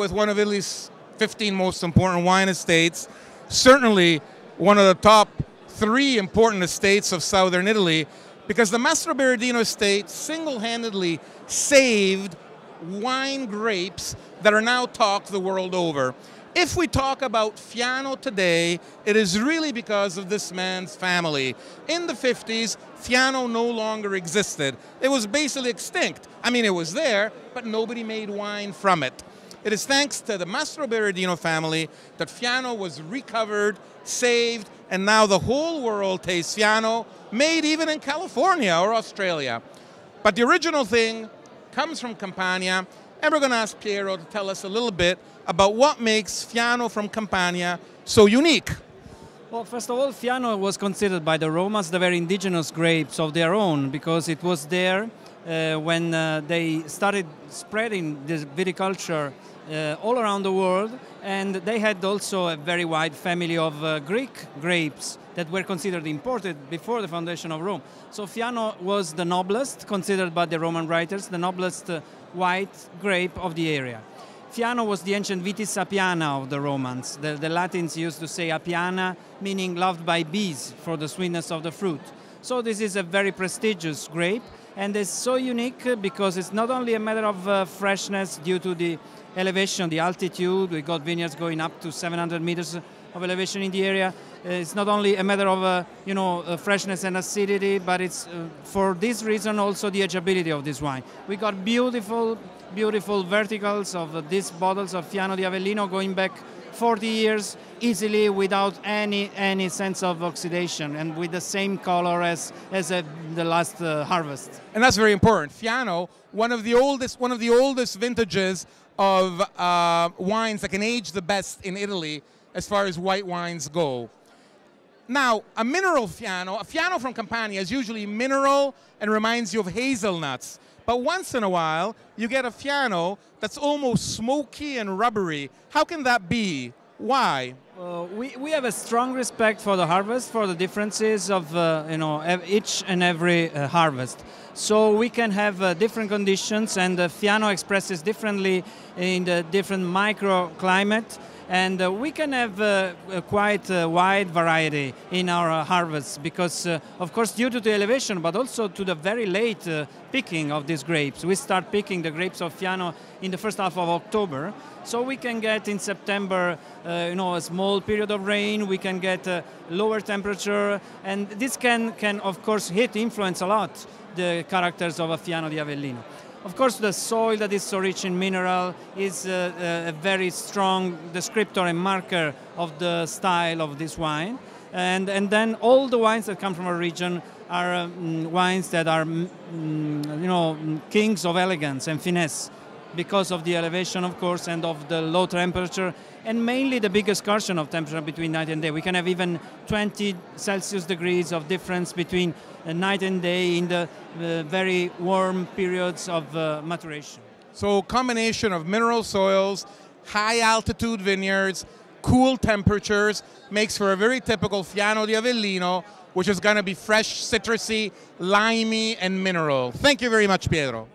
with one of Italy's 15 most important wine estates, certainly one of the top 3 important estates of southern Italy, because the Mastroberardino estate single-handedly saved wine grapes that are now talked the world over. If we talk about Fiano today, it is really because of this man's family. In the 50s, Fiano no longer existed. It was basically extinct. I mean, it was there, but nobody made wine from it. It is thanks to the Mastroberardino family that Fiano was recovered, saved, and now the whole world tastes Fiano, made even in California or Australia. But the original thing comes from Campania, and we're going to ask Piero to tell us a little bit about what makes Fiano from Campania so unique. Well, first of all, Fiano was considered by the Romans the very indigenous grapes of their own, because it was there when they started spreading this viticulture all around the world, and they had also a very wide family of Greek grapes that were considered imported before the foundation of Rome. So Fiano was the noblest, considered by the Roman writers, the noblest white grape of the area. Fiano was the ancient Vitis apiana of the Romans. The Latins used to say apiana, meaning loved by bees for the sweetness of the fruit. So this is a very prestigious grape, and it's so unique because it's not only a matter of freshness due to the elevation, the altitude. We got vineyards going up to 700 meters of elevation in the area. It's not only a matter of freshness and acidity, but it's for this reason also the ageability of this wine. We got beautiful verticals of these bottles of Fiano di Avellino going back 40 years easily without any sense of oxidation, and with the same color as the last harvest. And that's very important. Fiano, one of the oldest vintages of wines that can age the best in Italy as far as white wines go. Now, a mineral Fiano, a Fiano from Campania, is usually mineral and reminds you of hazelnuts. But once in a while, you get a Fiano that's almost smoky and rubbery. How can that be? Why? We have a strong respect for the harvest, for the differences of each and every harvest. So we can have different conditions, and Fiano expresses differently in the different microclimate. And we can have quite a wide variety in our harvests because, of course, due to the elevation, but also to the very late picking of these grapes. We start picking the grapes of Fiano in the first half of October. So we can get in September, a small period of rain. We can get lower temperature. And this can of course, influence a lot the characters of a Fiano di Avellino. Of course, the soil that is so rich in mineral is a very strong descriptor and marker of the style of this wine. And then all the wines that come from a region are wines that are, kings of elegance and finesse, because of the elevation, of course, and of the low temperature, and mainly the big excursion of temperature between night and day. We can have even 20 Celsius degrees of difference between night and day in the very warm periods of maturation. So combination of mineral soils, high altitude vineyards, cool temperatures makes for a very typical Fiano di Avellino, which is going to be fresh, citrusy, limey, and mineral. Thank you very much, Piero.